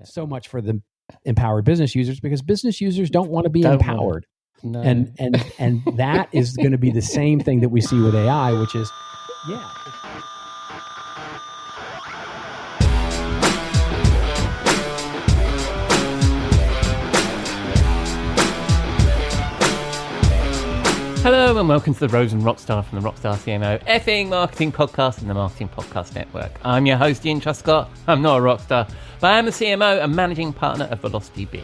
so much for the empowered business users, because business users don't want to be empowered. No. And that is going to be the same thing that we see with AI, which is, Hello and welcome to the Rose and Rockstar from the Rockstar CMO effing marketing podcast and the Marketing Podcast Network. I'm your host, Ian Truscott. I'm not a rockstar, but I am the CMO and managing partner of Velocity B.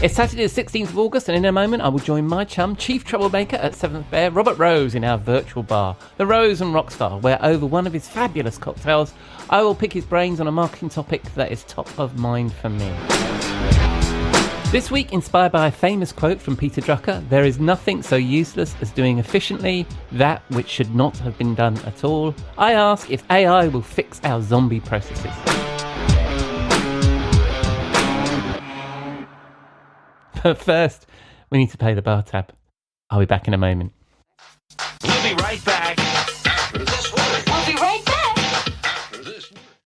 It's Saturday the 16th of August, and in a moment I will join my chum, Chief Troublemaker at 7th Bear, Robert Rose, in our virtual bar, the Rose and Rockstar, where over one of his fabulous cocktails, I will pick his brains on a marketing topic that is top of mind for me. This week, inspired by a famous quote from Peter Drucker, there is nothing so useless as doing efficiently that which should not have been done at all. I ask if AI will fix our zombie processes. But first, we need to pay the bar tab. I'll be back in a moment. We'll be right back after this word. We'll be right back.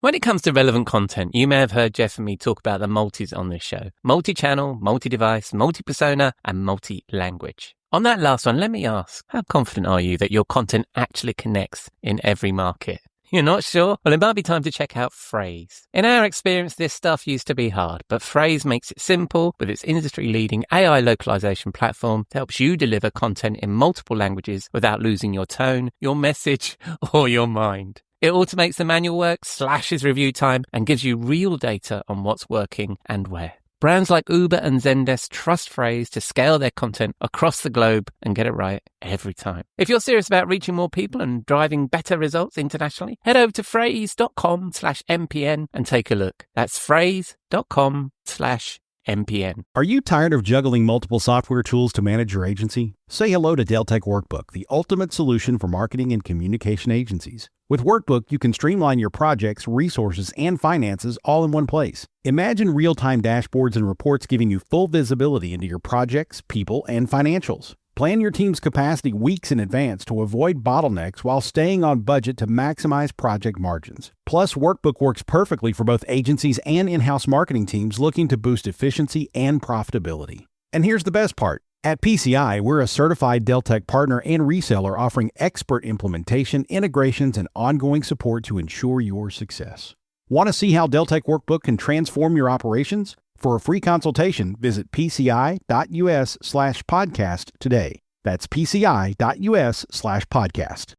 When it comes to relevant content, you may have heard Jeff and me talk about the multis on this show. Multi-channel, multi-device, multi-persona, and multi-language. On that last one, let me ask, how confident are you that your content actually connects in every market? You're not sure? Well, it might be time to check out Phrase. In our experience, this stuff used to be hard, but Phrase makes it simple with its industry-leading AI localization platform that helps you deliver content in multiple languages without losing your tone, your message, or your mind. It automates the manual work, slashes review time, and gives you real data on what's working and where. Brands like Uber and Zendesk trust Phrase to scale their content across the globe and get it right every time. If you're serious about reaching more people and driving better results internationally, head over to phrase.com/MPN and take a look. That's phrase.com/MPN. Are you tired of juggling multiple software tools to manage your agency? Say hello to Deltek Workbook, the ultimate solution for marketing and communication agencies. With Workbook, you can streamline your projects, resources, and finances all in one place. Imagine real-time dashboards and reports giving you full visibility into your projects, people, and financials. Plan your team's capacity weeks in advance to avoid bottlenecks while staying on budget to maximize project margins. Plus, Workbook works perfectly for both agencies and in-house marketing teams looking to boost efficiency and profitability. And here's the best part. At PCI, we're a certified Deltek partner and reseller offering expert implementation, integrations, and ongoing support to ensure your success. Want to see how Deltek Workbook can transform your operations? For a free consultation, visit pci.us/podcast today. That's pci.us/podcast.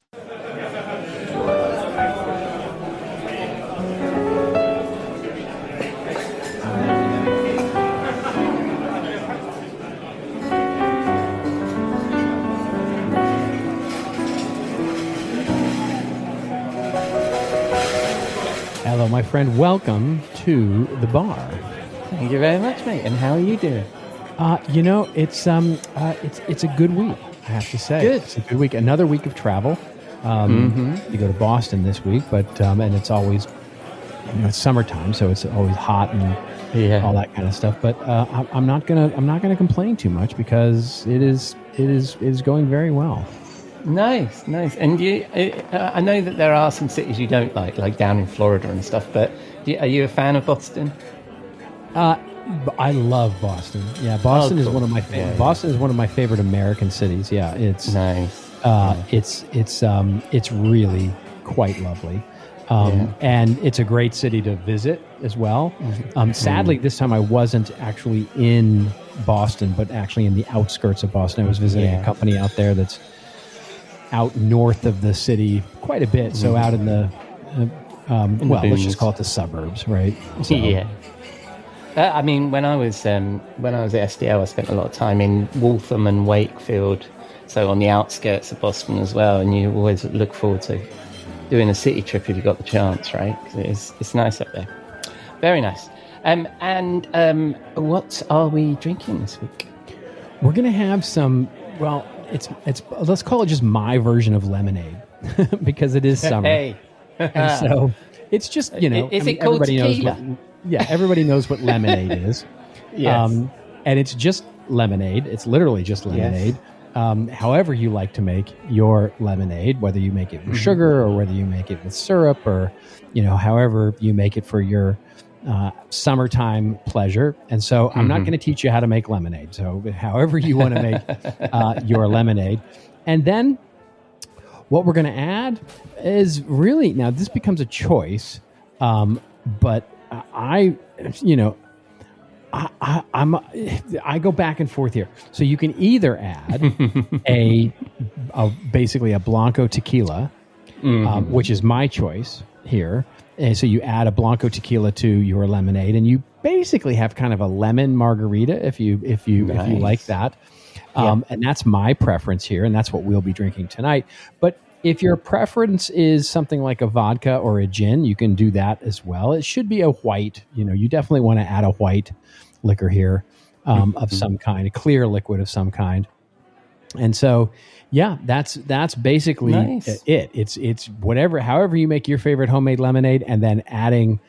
hello, my friend. Welcome to the bar. Thank you very much, mate. And how are you doing? It's a good week, I have to say. Good. It's a good week. Another week of travel. You go to Boston this week, but and it's always, it's summertime, so it's always hot and all that kind of stuff. But I'm not gonna complain too much because it is going very well. Nice. And I know that there are some cities you don't like down in Florida and stuff. But are you a fan of Boston? I love Boston. Yeah, Boston is one of my favorite. Boston is one of my favorite American cities. Yeah, it's nice. It's really quite lovely. And it's a great city to visit as well. Sadly, this time I wasn't actually in Boston, but actually in the outskirts of Boston. I was visiting a company out there that's out north of the city quite a bit. So out in the, let's just call it the suburbs, right? So, yeah. I mean, when I was at SDL, I spent a lot of time in Waltham and Wakefield, so on the outskirts of Boston as well. And you always look forward to doing a city trip if you got the chance, right? 'Cause it's nice up there, very nice. What are we drinking this week? We're gonna have some. Well, it's let's call it just my version of lemonade because it is summer. Hey. And so it's just, is it called tequila? Everybody knows what lemonade is. Yes. And it's just lemonade. It's literally just lemonade. Yes. However you like to make your lemonade, whether you make it with sugar or whether you make it with syrup or, however you make it for your summertime pleasure. And so I'm not going to teach you how to make lemonade. So however you want to make your lemonade. And then what we're going to add is really, now this becomes a choice. But I go back and forth here. So you can either add basically a Blanco tequila, which is my choice here. And so you add a Blanco tequila to your lemonade, and you basically have kind of a lemon margarita if you like that. And that's my preference here, and that's what we'll be drinking tonight. But if your preference is something like a vodka or a gin, you can do that as well. It should be a white. You definitely want to add a white liquor here of some kind, a clear liquid of some kind. And so, yeah, that's basically it. It's whatever, however you make your favorite homemade lemonade, and then adding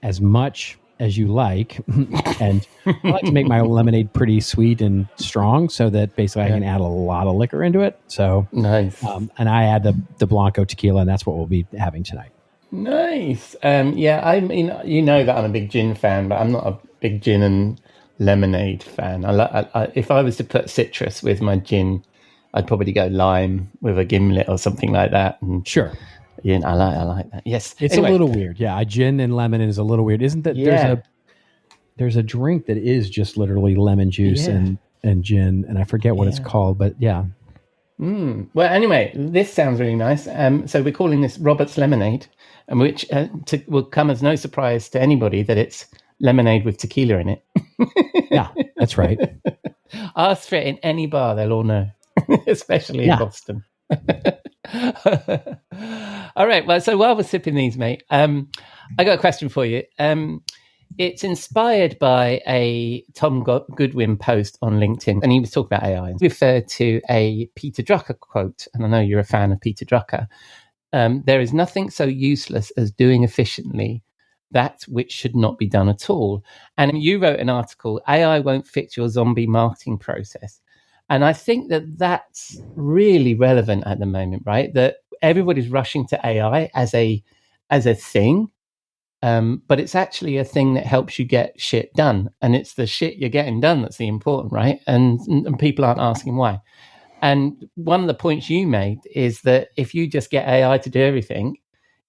as much as you like. And I like to make my lemonade pretty sweet and strong, so that basically I can add a lot of liquor into it. So nice. And I add the Blanco tequila, and that's what we'll be having tonight. Nice. I mean, that I'm a big gin fan, but I'm not a big gin and lemonade fan. If I was to put citrus with my gin, I'd probably go lime with a gimlet or something like that. And sure. Yeah, I like that. Yes. It's anyway. A little weird. Yeah, a gin and lemon is a little weird. Isn't that there's a drink that is just literally lemon juice and gin, and I forget what it's called, but yeah. Well, anyway, this sounds really nice. So we're calling this Robert's Lemonade, and which will come as no surprise to anybody that it's lemonade with tequila in it. Yeah, that's right. Ask for it in any bar, they'll all know, especially in Boston. All right. Well, so while we're sipping these, mate, I got a question for you. It's inspired by a Tom Goodwin post on LinkedIn, and he was talking about AI. He referred to a Peter Drucker quote, and I know you're a fan of Peter Drucker. There is nothing so useless as doing efficiently that which should not be done at all. And you wrote an article, AI won't fix your zombie marketing process. And I think that that's really relevant at the moment, right? That everybody's rushing to AI as a thing, but it's actually a thing that helps you get shit done. And it's the shit you're getting done that's the important, right? And people aren't asking why. And one of the points you made is that if you just get AI to do everything,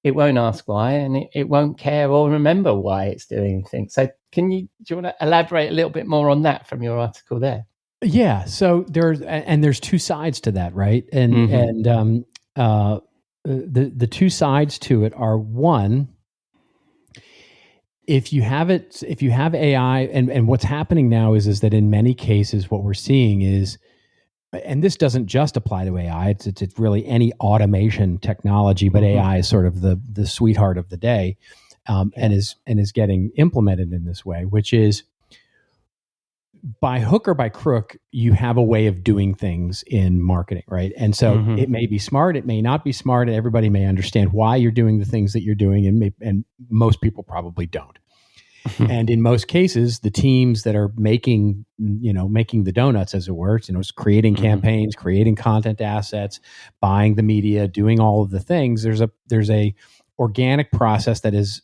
it won't ask why, and it won't care or remember why it's doing anything. So do you want to elaborate a little bit more on that from your article there? Yeah. So there's two sides to that, right? And the two sides to it are, one, if you have AI, and what's happening now is that in many cases what we're seeing is, and this doesn't just apply to AI, it's really any automation technology, but AI is sort of the sweetheart of the day, and is getting implemented in this way, which is, by hook or by crook, you have a way of doing things in marketing, right? And so it may be smart, it may not be smart, and everybody may understand why you're doing the things that you're doing, and most people probably don't. And in most cases, the teams that are making the donuts, as it were, creating campaigns, creating content assets, buying the media, doing all of the things. There's a organic process that is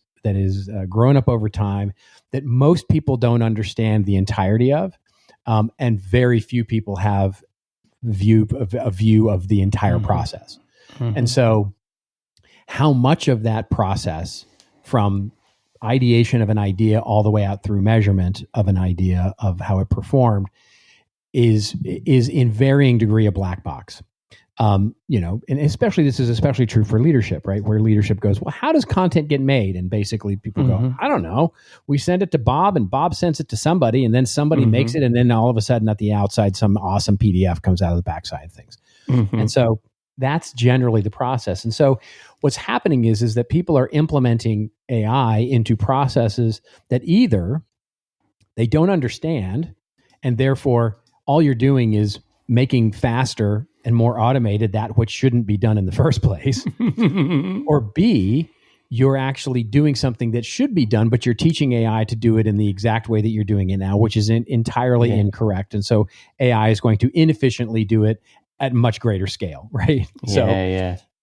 grown up over time that most people don't understand the entirety of, and very few people have a view of the entire process. And so, how much of that process, from ideation of an idea all the way out through measurement of an idea of how it performed, is in varying degree a black box. And especially this is especially true for leadership, right? Where leadership goes, well, how does content get made? And basically people go, I don't know. We send it to Bob, and Bob sends it to somebody, and then somebody makes it, and then all of a sudden at the outside, some awesome PDF comes out of the backside of things. And so that's generally the process. And so what's happening is that people are implementing AI into processes that either they don't understand, and therefore all you're doing is making faster and more automated that which shouldn't be done in the first place, or B, you're actually doing something that should be done, but you're teaching AI to do it in the exact way that you're doing it now, which is entirely incorrect. And so AI is going to inefficiently do it at much greater scale, right?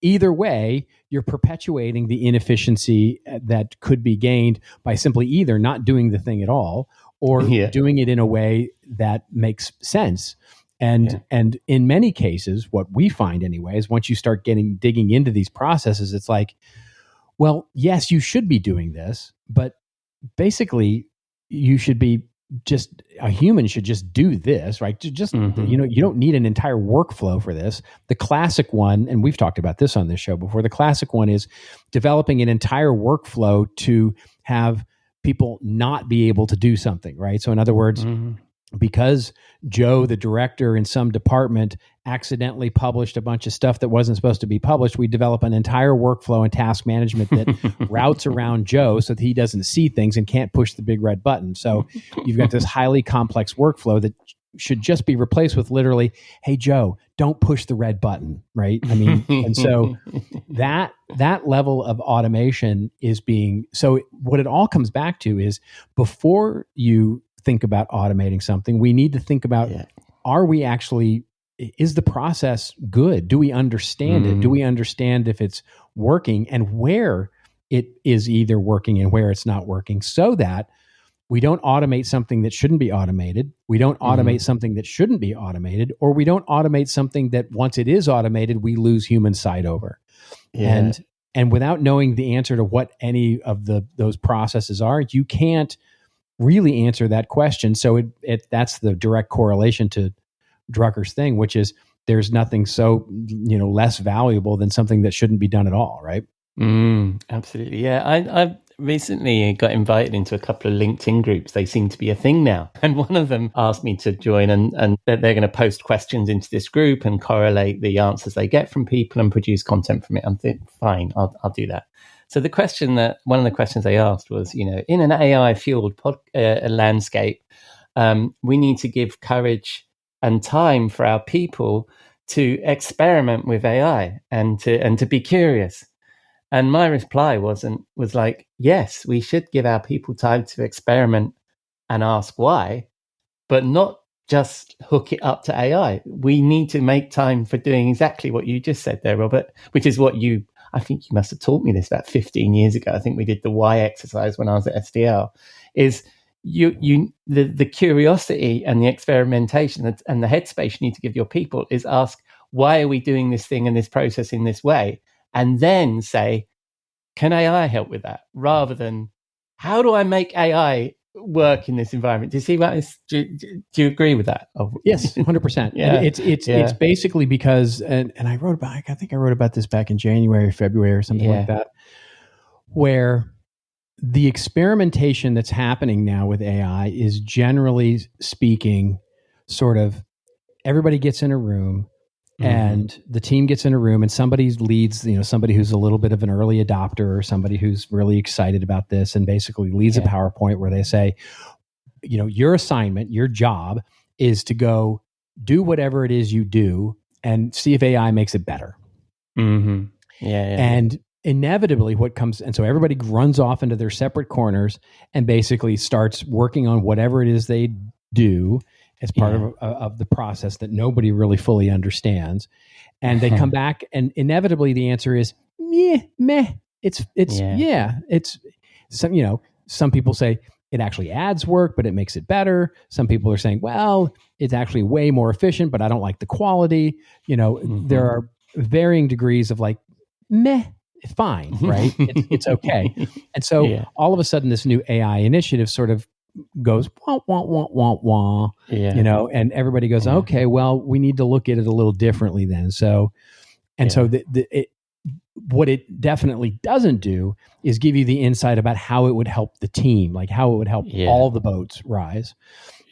either way, you're perpetuating the inefficiency that could be gained by simply either not doing the thing at all or doing it in a way that makes sense. And in many cases, what we find anyway is once you start digging into these processes, it's like, well, yes, you should be doing this, but basically you should be a human should just do this, right? You don't need an entire workflow for this. The classic one, and we've talked about this on this show before, the classic one is developing an entire workflow to have people not be able to do something, right? So in other words, because Joe, the director in some department, accidentally published a bunch of stuff that wasn't supposed to be published, we develop an entire workflow and task management that routes around Joe so that he doesn't see things and can't push the big red button. So you've got this highly complex workflow that should just be replaced with literally, hey, Joe, don't push the red button, right? I mean, and so that level of automation is so what it all comes back to is before you think about automating something, we need to think about, is the process good? Do we understand it? Do we understand if it's working and where it is either working and where it's not working, so that we don't automate something that shouldn't be automated, we don't automate something that shouldn't be automated, or we don't automate something that once it is automated, we lose human sight over. And without knowing the answer to what any of those processes are, you can't really answer that question. So that's the direct correlation to Drucker's thing, which is there's nothing so less valuable than something that shouldn't be done at all, right? Absolutely. Yeah, I've recently got invited into a couple of LinkedIn groups. They seem to be a thing now. And one of them asked me to join, and they're going to post questions into this group and correlate the answers they get from people and produce content from it. I'm thinking, fine, I'll do that. So one of the questions they asked was, in an AI-fueled landscape, we need to give courage and time for our people to experiment with AI and to be curious. And my reply was like, yes, we should give our people time to experiment and ask why, but not just hook it up to AI. We need to make time for doing exactly what you just said there, Robert, which is what I think you must have taught me this about 15 years ago. I think we did the why exercise when I was at SDL. Is the curiosity and the experimentation and the headspace you need to give your people is ask, why are we doing this thing and this process in this way? And then say, can AI help with that? Rather than, how do I make AI work in this environment? Do you see what do you agree with that? Yes, 100%. Yeah. It's basically because, and I think I wrote about this back in January, February or something like that, where the experimentation that's happening now with AI is, generally speaking, sort of everybody gets in a room and the team gets in a room and somebody leads, somebody who's a little bit of an early adopter or somebody who's really excited about this and basically leads a PowerPoint where they say, your assignment, your job is to go do whatever it is you do and see if AI makes it better. And inevitably what comes, and so everybody runs off into their separate corners and basically starts working on whatever it is they do as part of the process that nobody really fully understands. And they come back and inevitably the answer is, meh. It's some, some people say it actually adds work, but it makes it better. Some people are saying, well, it's actually way more efficient, but I don't like the quality. There are varying degrees of like, meh, fine, right? It's okay. And so all of a sudden this new AI initiative sort of goes wah, wah, wah, wah, wah, and everybody goes, okay, well, we need to look at it a little differently then. So, so what it definitely doesn't do is give you the insight about how it would help the team, like how it would help all the boats rise.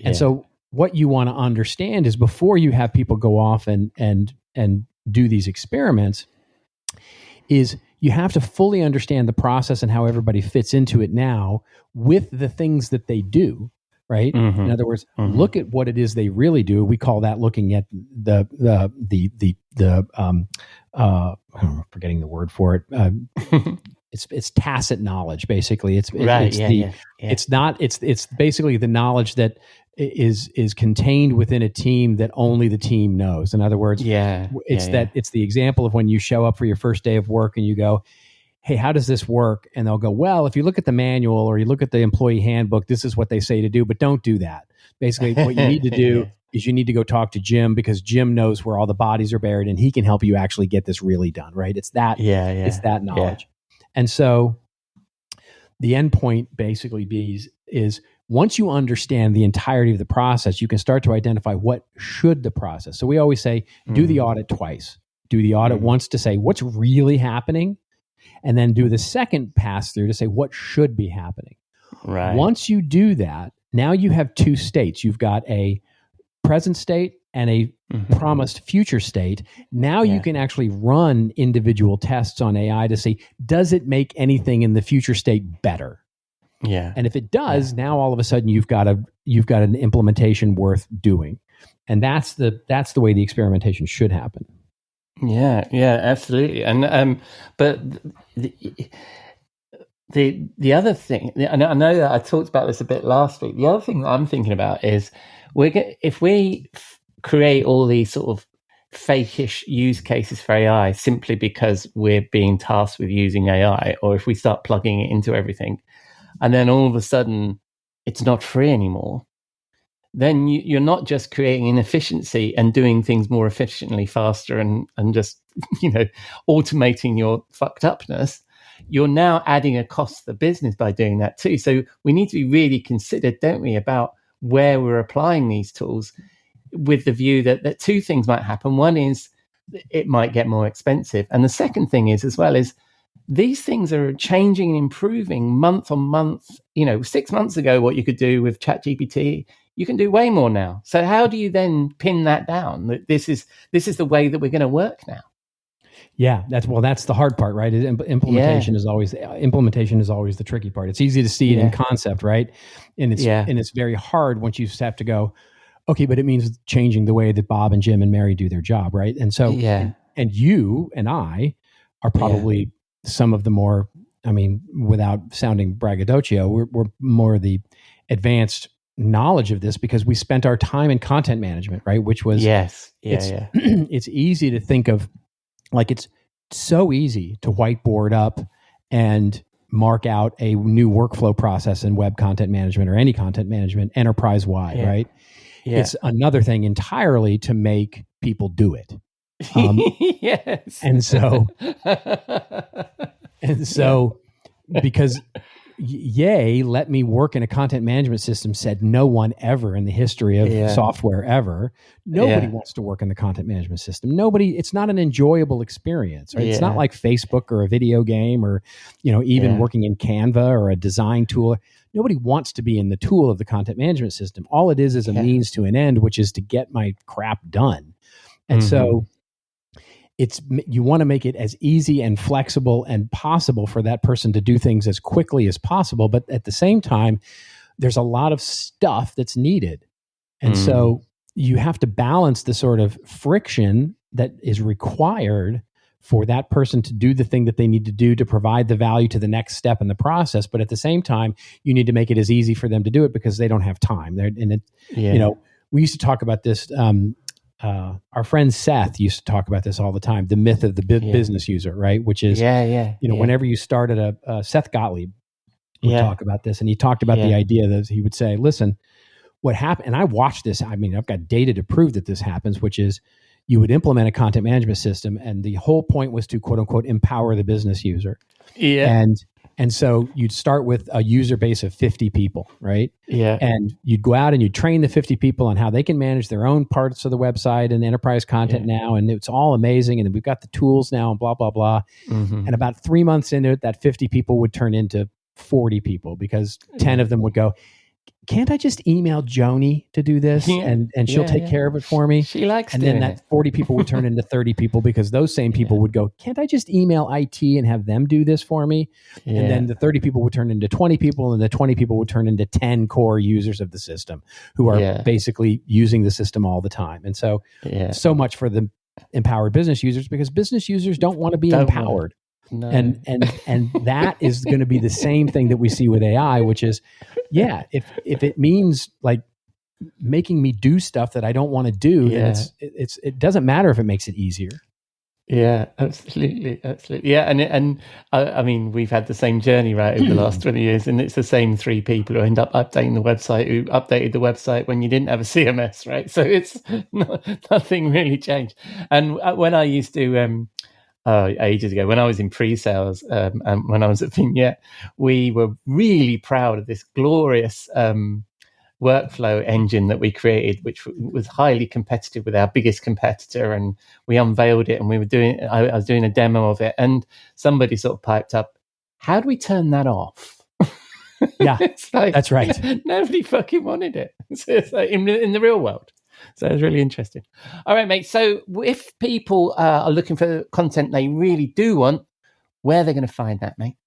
And so what you want to understand is before you have people go off and do these experiments is you have to fully understand the process and how everybody fits into it now with the things that they do, right? In other words, look at what it is they really do. We call that looking at I'm forgetting the word for it. It's tacit knowledge, basically. It's basically the knowledge that is contained within a team that only the team knows. In other words, it's the example of when you show up for your first day of work and you go, hey, how does this work? And they'll go, well, if you look at the manual or you look at the employee handbook, this is what they say to do, but don't do that. Basically, what you need to do is you need to go talk to Jim, because Jim knows where all the bodies are buried and he can help you actually get this really done, right? It's that, it's that knowledge. And so the end point basically is once you understand the entirety of the process, you can start to identify what should the process. So we always say, do the audit twice. Do the audit once to say what's really happening, and then do the second pass through to say what should be happening. Right. Once you do that, now you have two states. You've got a present state and a promised future state. Now you can actually run individual tests on AI to see, does it make anything in the future state better? Yeah. And if it does, now all of a sudden you've got an implementation worth doing. And that's the way the experimentation should happen. Yeah, absolutely. And but the other thing, and I know that I talked about this a bit last week. The other thing that I'm thinking about is if we create all these sort of fakeish use cases for AI simply because we're being tasked with using AI, or if we start plugging it into everything, and then all of a sudden it's not free anymore, then you're not just creating inefficiency and doing things more efficiently, faster, and just, automating your fucked upness. You're now adding a cost to the business by doing that too. So we need to be really considered, don't we, about where we're applying these tools, with the view that two things might happen. One is it might get more expensive. And the second thing is these things are changing and improving month on month. 6 months ago, what you could do with ChatGPT, you can do way more now. So how do you then pin that down? That this is the way that we're going to work now. Yeah, that's the hard part, right? Implementation is always the tricky part. It's easy to see it in concept, right? And it's very hard once you have to go, okay, but it means changing the way that Bob and Jim and Mary do their job, right? And so, and you and I are probably some of the more, without sounding braggadocio, we're more the advanced knowledge of this because we spent our time in content management, right? Which was it's easy to think of, like, it's so easy to whiteboard up and mark out a new workflow process in web content management or any content management enterprise-wide, right? Yeah. It's another thing entirely to make people do it. Yes. And so because let me work in a content management system, said no one ever in the history of software ever. Nobody wants to work in the content management system. It's not an enjoyable experience, right? It's not like Facebook or a video game or, even working in Canva or a design tool. Nobody wants to be in the tool of the content management system. All it is a means to an end, which is to get my crap done. And so you want to make it as easy and flexible and possible for that person to do things as quickly as possible. But at the same time, there's a lot of stuff that's needed. And so you have to balance the sort of friction that is required for that person to do the thing that they need to do to provide the value to the next step in the process. But at the same time, you need to make it as easy for them to do it because they don't have time. We used to talk about this. Our friend Seth used to talk about this all the time, the myth of the business user, right? Which is, whenever you started Seth Gottlieb would talk about this, and he talked about the idea that he would say, listen, what happened, and I watched this, I've got data to prove that this happens, which is you would implement a content management system, and the whole point was to, quote unquote, empower the business user. Yeah. And so you'd start with a user base of 50 people, right? Yeah. And you'd go out and you'd train the 50 people on how they can manage their own parts of the website and enterprise content now. And it's all amazing. And we've got the tools now and blah, blah, blah. And about 3 months into it, that 50 people would turn into 40 people because 10 of them would go, can't I just email Joni to do this and she'll take care of it for me? She likes and doing then that 40 people would turn into 30 people because those same people would go, can't I just email IT and have them do this for me? And then the 30 people would turn into 20 people, and the 20 people would turn into 10 core users of the system who are basically using the system all the time. And so much for the empowered business users, because business users don't want to be empowered. No. And that is going to be the same thing that we see with AI, which is, if it means like making me do stuff that I don't want to do, then it doesn't matter if it makes it easier. Yeah, absolutely. Yeah, and I mean, we've had the same journey, right, over the last 20 years, and it's the same three people who end up updating the website who updated the website when you didn't have a CMS, right? So it's nothing really changed. And when I used to, ages ago, when I was in pre-sales, and when I was at Vignette, we were really proud of this glorious workflow engine that we created, which was highly competitive with our biggest competitor, and we unveiled it, and I was doing a demo of it, and somebody sort of piped up, how do we turn that off? Yeah, it's like, that's right. Nobody fucking wanted it. So it's like in the real world. So it's really interesting. All right, mate. So if people are looking for content they really do want, where are they going to find that, mate?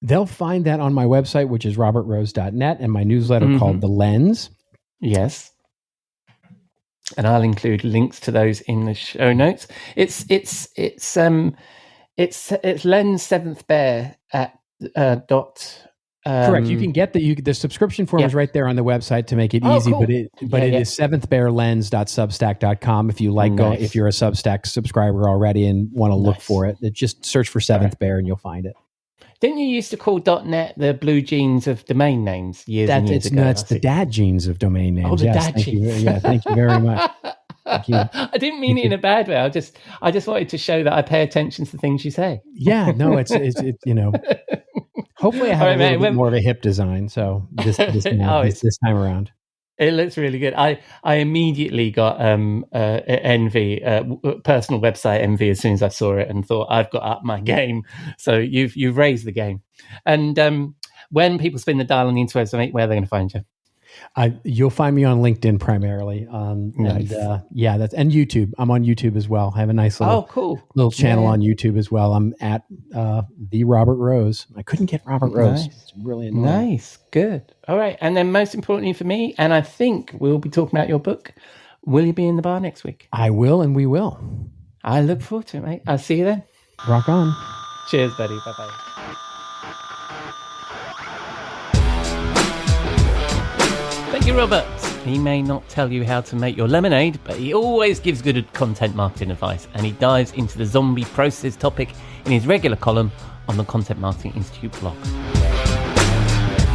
They'll find that on my website, which is robertrose.net, and my newsletter called The Lens. Yes. And I'll include links to those in the show notes. It's Lens Seventh Bear at dot. Correct. You can get the subscription form is right there on the website to make it easy, cool. but it is seventhbearlens.substack.com. If you like, if you're a Substack subscriber already and want to look for it, just search for Seventh Bear and you'll find it. Didn't you used to call .net the blue jeans of domain names years ago? No, it's the dad jeans of domain names. Oh, the dad jeans. Thank you very much. Thank you. I didn't mean it in a bad way. I just wanted to show that I pay attention to the things you say. Yeah, no, it's hopefully I have a little bit more of a hip design. So this time around. It looks really good. I immediately got envy, personal website envy, as soon as I saw it, and thought I've got up my game. So you've raised the game. And when people spin the dial on the interwebs, where are they going to find you? You'll find me on LinkedIn primarily. Nice. And YouTube. I'm on YouTube as well. I have a nice little channel on YouTube as well. I'm at the Robert Rose. I couldn't get Robert Rose. Nice. It's really annoying. Nice, good. All right, and then most importantly for me, and I think we'll be talking about your book. Will you be in the bar next week? I will, and we will. I look forward to it, mate. I'll see you then. Rock on. Cheers, buddy. Bye bye. Thank you, Robert. He may not tell you how to make your lemonade, but he always gives good content marketing advice, and he dives into the zombie process topic in his regular column on the Content Marketing Institute blog.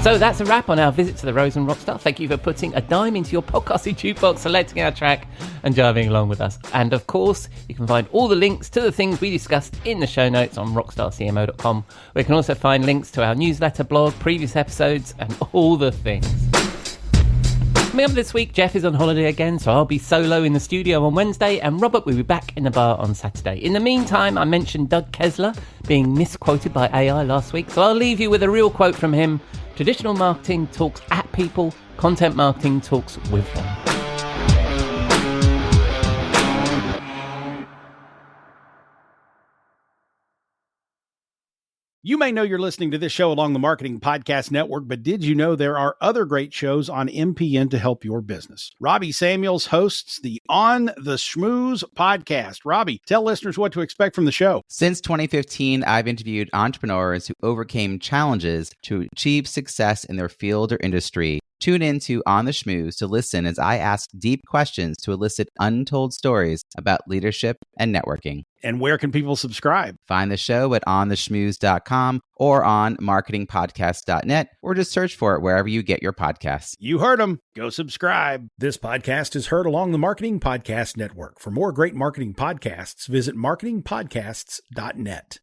So that's a wrap on our visit to the Rose and Rockstar. Thank you for putting a dime into your podcasting jukebox, selecting our track, and driving along with us. And of course, you can find all the links to the things we discussed in the show notes on rockstarcmo.com, where you can also find links to our newsletter, blog, previous episodes, and all the things. Coming up this week, Jeff is on holiday again, so I'll be solo in the studio on Wednesday, and Robert will be back in the bar on Saturday. In the meantime, I mentioned Doug Kessler being misquoted by AI last week, so I'll leave you with a real quote from him. Traditional marketing talks at people, content marketing talks with them. You may know you're listening to this show along the Marketing Podcast Network, but did you know there are other great shows on MPN to help your business? Robbie Samuels hosts the On the Schmooze podcast. Robbie, tell listeners what to expect from the show. Since 2015, I've interviewed entrepreneurs who overcame challenges to achieve success in their field or industry. Tune in to On the Schmooze to listen as I ask deep questions to elicit untold stories about leadership and networking. And where can people subscribe? Find the show at ontheschmooze.com or on marketingpodcast.net, or just search for it wherever you get your podcasts. You heard them. Go subscribe. This podcast is heard along the Marketing Podcast Network. For more great marketing podcasts, visit marketingpodcasts.net.